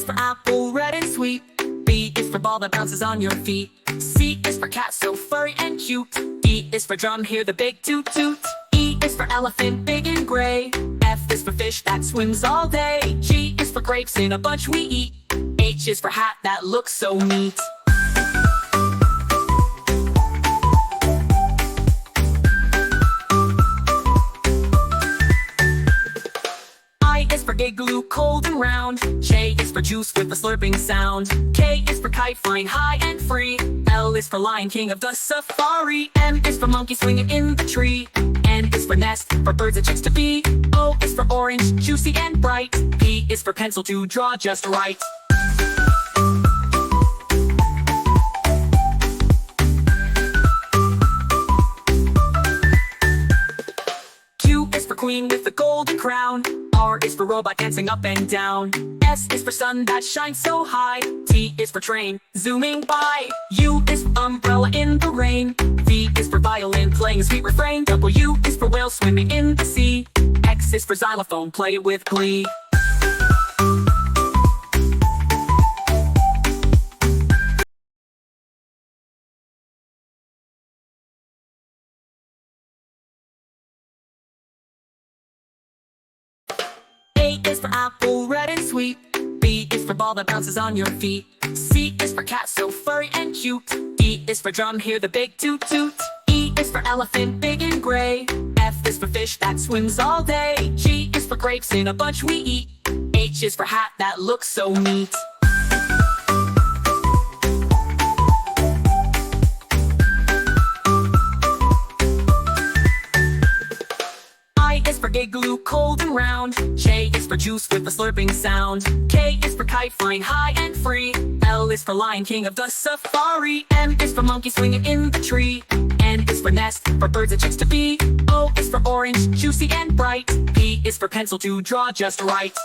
is for apple, red and sweet. B is for ball that bounces on your feet. C is for cat, so furry and cute. D is for drum, hear the big toot toot. E is for elephant, big and gray. F is for fish that swims all day. G is for grapes in a bunch we eat. H is for hat that looks so neat. I is for igloo, cold and round. J is for juice with a slurping sound. K is for kite, flying high and free. L is for lion, king of the safari. M is for monkey, swinging in the tree. N is for nest, for birds and chicks to be. O is for orange, juicy and bright. P is for pencil to draw just right. Q is for queen with the golden crown. R is for robot dancing up and down. S is for sun that shines so high. T is for train, zooming by. U is for umbrella in the rain. V is for violin, playing a sweet refrain. W is for whale swimming in the sea. X is for xylophone, play with glee. A is for apple, red and sweet. B is for ball that bounces on your feet. C is for cat, so furry and cute. D is for drum, hear the big toot toot. E is for elephant, big and gray. F is for fish that swims all day. G is for grapes in a bunch we eat. H is for hat that looks so neat. I is for igloo, cold and round. J is for juice with a slurping sound. K is for kite, flying high and free. L is for lion, king of the safari. M is for monkey, swinging in the tree. N is for nest, for birds and chicks to be. O is for orange, juicy and bright. P is for pencil to draw just right.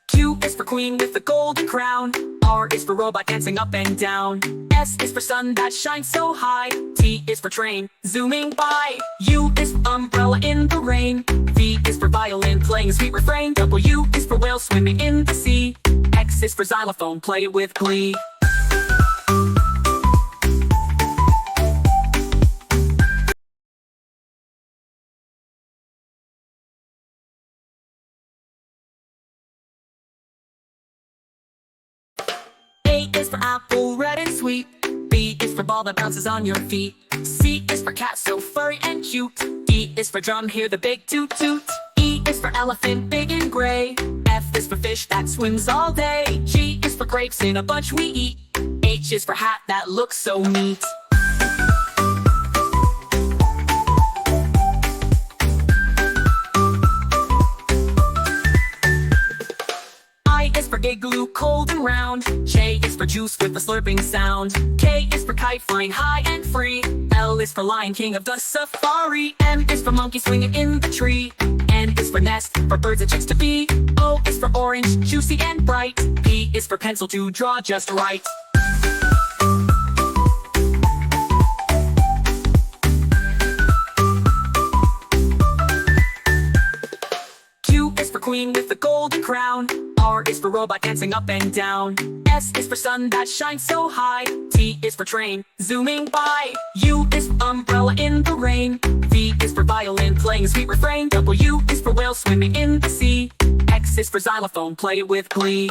Q is for queen with the golden crown. R is for robot dancing up and down. S is for sun that shines so high. T is for train, zooming by. U is for umbrella in the rain. V is for violin, playing a sweet refrain. W is for whale swimming in the sea. X is for xylophone, play with glee. A is for apple, red and sweet. B is for ball that bounces on your feet. C is for cat, so furry and cute. D is for drum, hear the big toot toot. E is for elephant, big and gray. F is for fish that swims all day. G is for grapes in a bunch we eat. H is for hat that looks so neat. I is for igloo, cold and round. J is for juice with a slurping sound. K is for kite, flying high and free. L is for lion, king of the safari. M is for monkey, swinging in the tree. N is for nest, for birds and chicks to be. O is for orange, juicy and bright. P is for pencil to draw just right. Q is for queen with the golden crown. R is for robot dancing up and down. S is for sun that shines so high. T is for train, zooming by. U is for umbrella in the rain. V is for violin, playing a sweet refrain. W is for whale swimming in the sea. X is for xylophone, play with glee.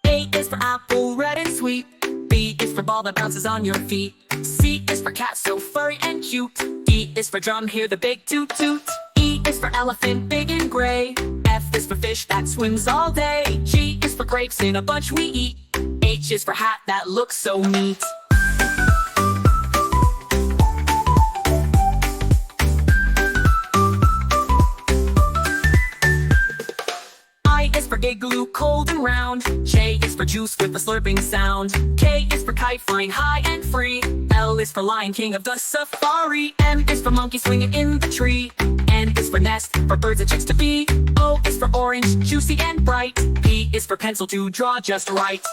A is for apple, red and sweet. B is for ball that bounces on your feet. C is for cat, so furry and cute. D is for drum, hear the big toot toot. E is for elephant, big and gray. F is for fish that swims all day. G is for grapes in a bunch we eat. H is for hat that looks so neat. I is for igloo, cold and round. J is for juice with a slurping sound. K is for kite, flying high and free. L is for lion, king of the safari. M is for for monkey swinging in the tree. N is for nest, for birds and chicks to be. O is for orange, juicy and bright. P is for pencil to draw just right.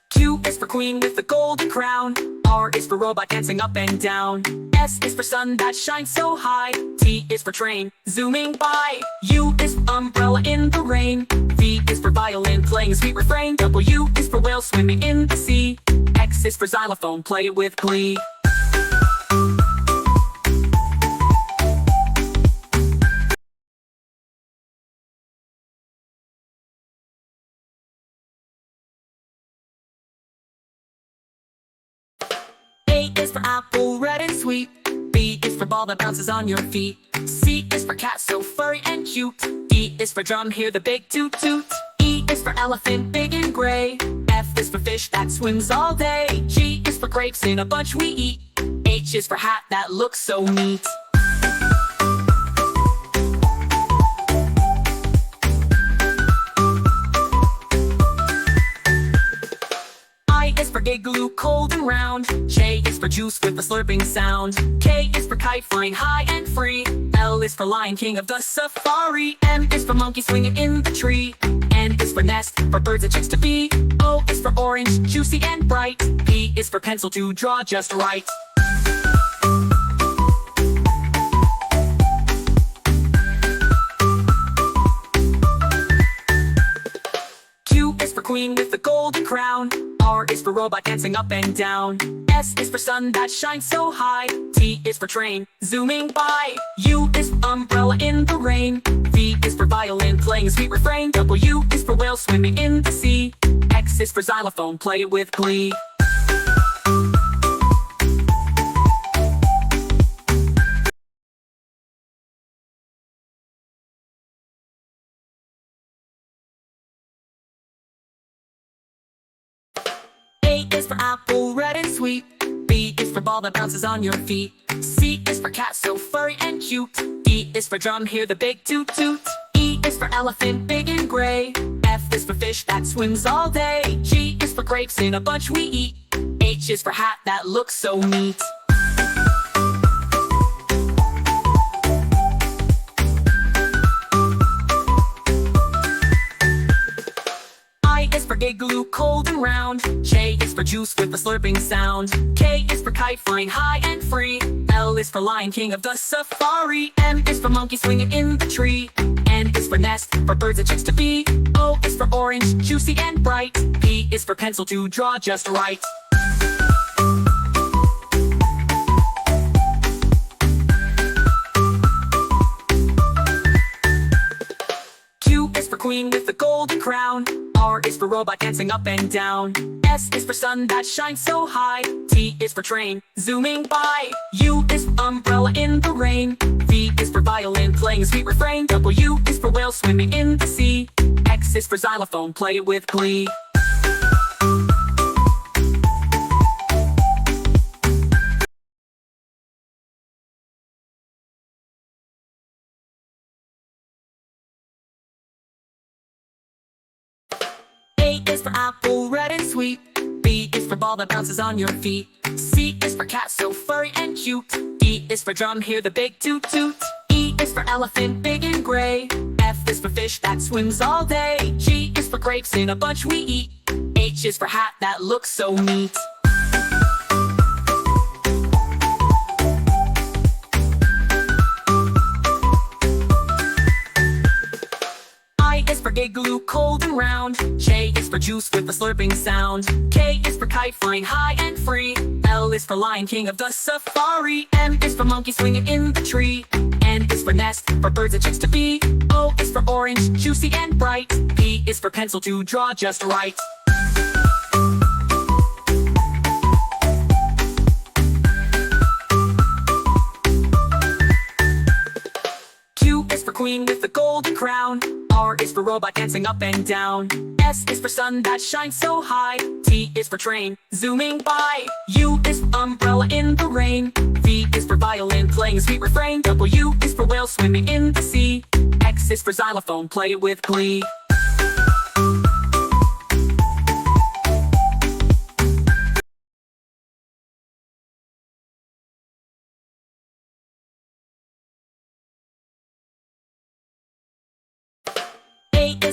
Q is for queen with the golden crown. R is for robot dancing up and down. S is for sun that shines so high. T is for train, zooming by. U is for umbrella in the rain. V is for violin playing a sweet refrain. W is for whale swimming in the sea. X is for xylophone, play it with glee. A is for apple, red and sweet. B is for ball that bounces on your feet. C is for cat, so furry and cute. D is for drum, hear the big toot toot. E is for elephant, big and gray. F is for fish that swims all day. G is for grapes in a bunch we eat. H is for hat that looks so neat. I is for igloo, cold and round. J is for juice with a slurping sound. K is for kite flying high and free. L is for lion, king of the safari. M is for monkey swinging in the tree. N is for nest, for birds and chicks to be. O is for orange, juicy and bright. P is for pencil to draw just right. Q is for queen with the golden crown. R is for robot dancing up and down. S is for sun that shines so high. T is for train, zooming by. U is for umbrella in the rain. V is for violin playing a sweet refrain. W is for whale swimming in the sea. X is for xylophone, play it with glee. A is for apple, red and sweet. B is for ball that bounces on your feet. C is for cat, so furry and cute. D is for drum, hear the big toot toot. E is for elephant, big and gray. F is for fish that swims all day. G is for grapes in a bunch we eat. H is for hat that looks so neat. I is for igloo, cold and round. J is for juice with a slurping sound. K is for kite flying high and free. L is for lion, king of the safari. M is for monkey swinging in the tree. N is for nest, for birds and chicks to be. O is for orange, juicy and bright. P is for pencil to draw just right. Q is for queen with the golden crown. R is for robot dancing up and down. S is for sun that shines so high. T is for train, zooming by. U is for umbrella in the rain. V is for violin playing a sweet refrain. W is for whale swimming in the sea. X is for xylophone, play it with glee. A is for apple, red and sweet. B is for ball that bounces on your feet. C is for cat, so furry and cute. D is for drum, hear the big toot toot. E is for elephant, big and gray. F is for fish that swims all day. G is for grapes in a bunch we eat. H is for hat that looks so neat. I is for igloo, cold and round. J is for juice with a slurping sound. K is for kite flying high and free. L is for lion, king of the safari. M is for monkey swinging in the tree. N is for nest, for birds and chicks to be. O is for orange, juicy and bright. P is for pencil to draw just right. Q is for queen with the golden crown. R is for robot dancing up and down. S is for sun that shines so high. T is for train, zooming by. U is for umbrella in the rain. V is for violin playing a sweet refrain. W is for whale swimming in the sea. X is for xylophone, play it with glee.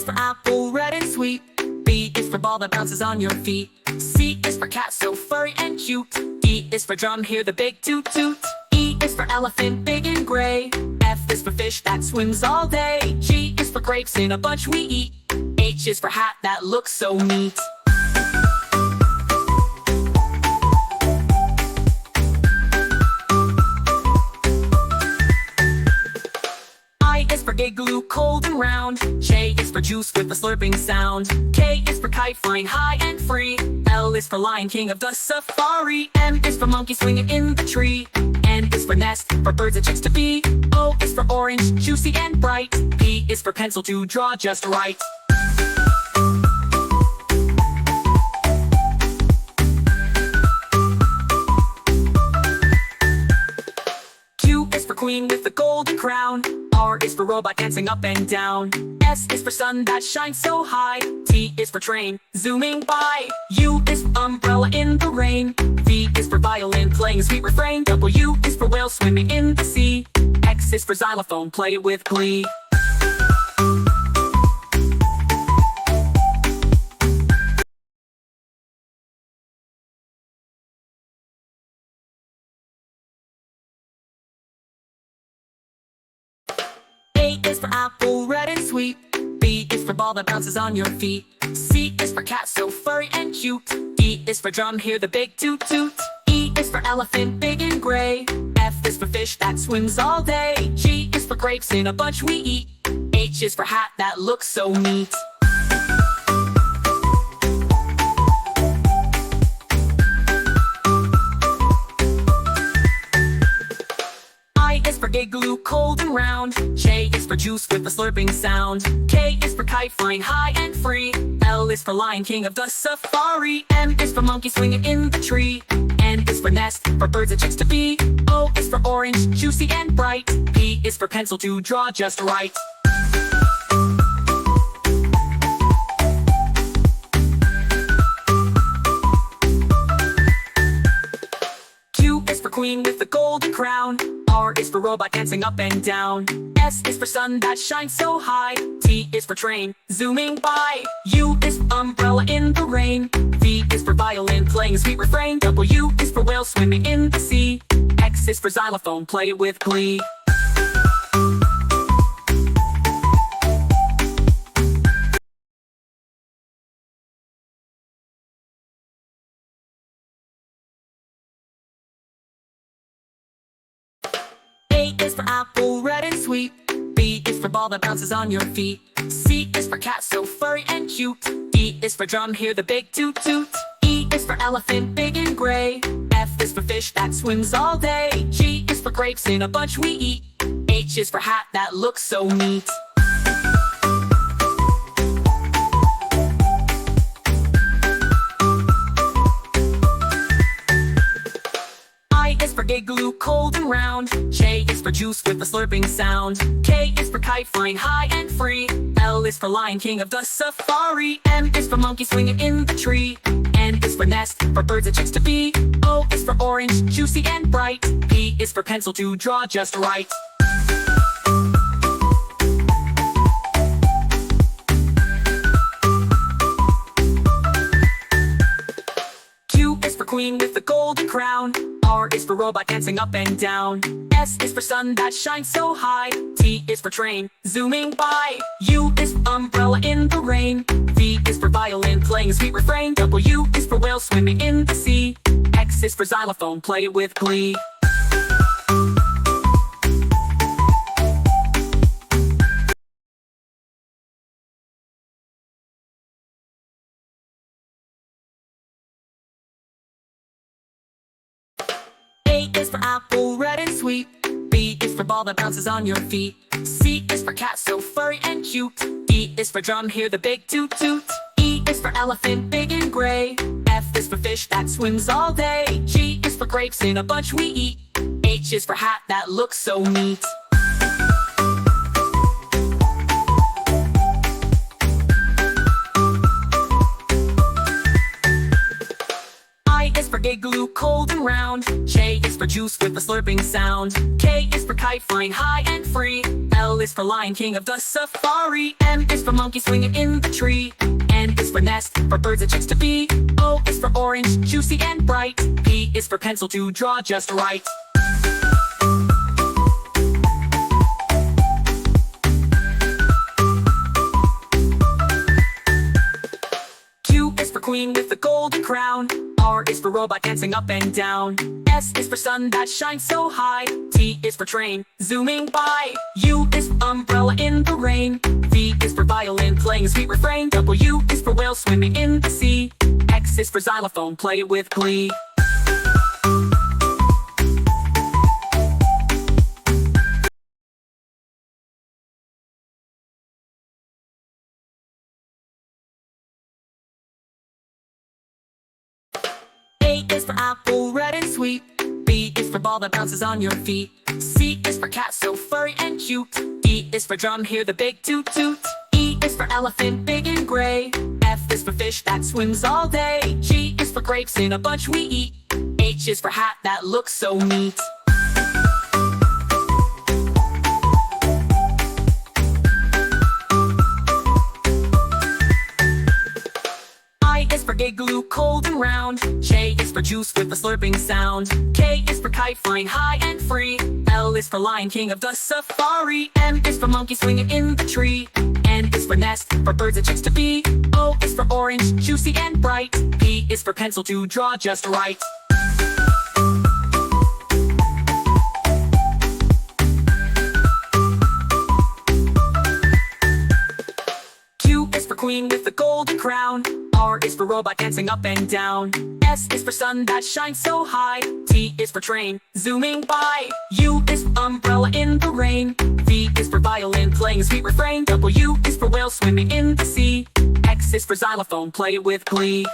for apple, red and sweet. B is for ball that bounces on your feet. C is for cat, so furry and cute. D is for drum, hear the big toot toot. E is for elephant, big and gray. F is for fish that swims all day. G is for grapes, in a bunch we eat. H is for hat that looks so neat. I is for igloo, cold and round. J is for juice with a slurping sound. K is for kite, flying high and free. L is for lion, king of the safari. M is for monkey, swinging in the tree. N is for nest, for birds and chicks to be. O is for orange, juicy and bright. P is for pencil, to draw just right. Q is for queen with the golden crown. R is for robot, dancing up and down. S is for sun that shines so high. T is for train, zooming by. U is for umbrella in the rain. V is for violin, playing a sweet refrain. W is for whale, swimming in the sea. X is for xylophone, play with glee. A is for apple, red and sweet. B is for ball that bounces on your feet. C is for cat, so furry and cute. D is for drum, hear the big toot toot. E is for elephant, big and gray. F is for fish that swims all day. G is for grapes, in a bunch we eat. H is for hat that looks so neat. I is for igloo, cold and round. J is for juice with a slurping sound. K is for kite, flying high and free. L is for lion, king of the safari. M is for monkey, swinging in the tree. N is for nest, for birds and chicks to be. O is for orange, juicy and bright. P is for pencil, to draw just right. Q is for queen with the golden crown. R is for robot, dancing up and down. S is for sun that shines so high. T is for train, zooming by. U is for umbrella in the rain. V is for violin, playing a sweet refrain. W is for whale, swimming in the sea. X is for xylophone, play it with glee. A is for apple, red and sweet. B is for ball that bounces on your feet. C is for cat, so furry and cute. D is for drum, hear the big toot toot. E is for elephant, big and gray. F is for fish that swims all day. G is for grapes, in a bunch we eat. H is for hat that looks so neat. I is for igloo, cold and round. J is for juice with a slurping sound. K is for kite, flying high and free. L is for lion, king of the safari. M is for monkey, swinging in the tree. N is for nest, for birds and chicks to be. O is for orange, juicy and bright. P is for pencil, to draw just right. Q is for queen with the golden crown. R is for robot, dancing up and down. S is for sun that shines so high. T is for train, zooming by. U is for umbrella in the rain. V is for violin, playing a sweet refrain. W is for whale, swimming in the sea. X is for xylophone, play it with glee. A is for apple, red and sweet. B is for ball that bounces on your feet. C is for cat, so furry and cute. D is for drum, hear the big toot toot. E is for elephant, big and gray. F is for fish that swims all day. G is for grapes, in a bunch we eat. H is for hat that looks so neat. I is for igloo, cold and round. J is for for juice with a slurping sound. K is for kite flying high and free. L is for lion king of the safari. M is for monkey swinging in the tree. N is for nest, for birds and chicks to be. O is for orange, juicy and bright. P is for pencil to draw just right. Q is for queen with the golden crown. R is for robot dancing up and down. S is for sun that shines so high. T is for train zooming by. U is for umbrella in the rain. V is for violin playing a sweet refrain. W is for whale swimming in the sea. X is for xylophone, play it with glee. A is for apple, red and sweet. B is for ball that bounces on your feet. C is for cat, so furry and cute. D is for drum, hear the big toot toot. E is for elephant, big and gray. F is for fish that swims all day. G is for grapes in a bunch we eat. H is for hat that looks so neat. I is for gigaloo, cold and round. J is for juice with a slurping sound. K is for kite flying high and free. L is for lion king of the safari. M is for monkey swinging in the tree. N is for nest, for birds and chicks to be. O is for orange, juicy and bright. P is for pencil to draw just right. Q is for queen with the golden crown. R is for robot dancing up and down. S is for sun that shines so high. T is for train zooming by. U is for umbrella in the rain. V is for violin playing a sweet refrain. W is for whale swimming in the sea. X is for xylophone, play it with glee.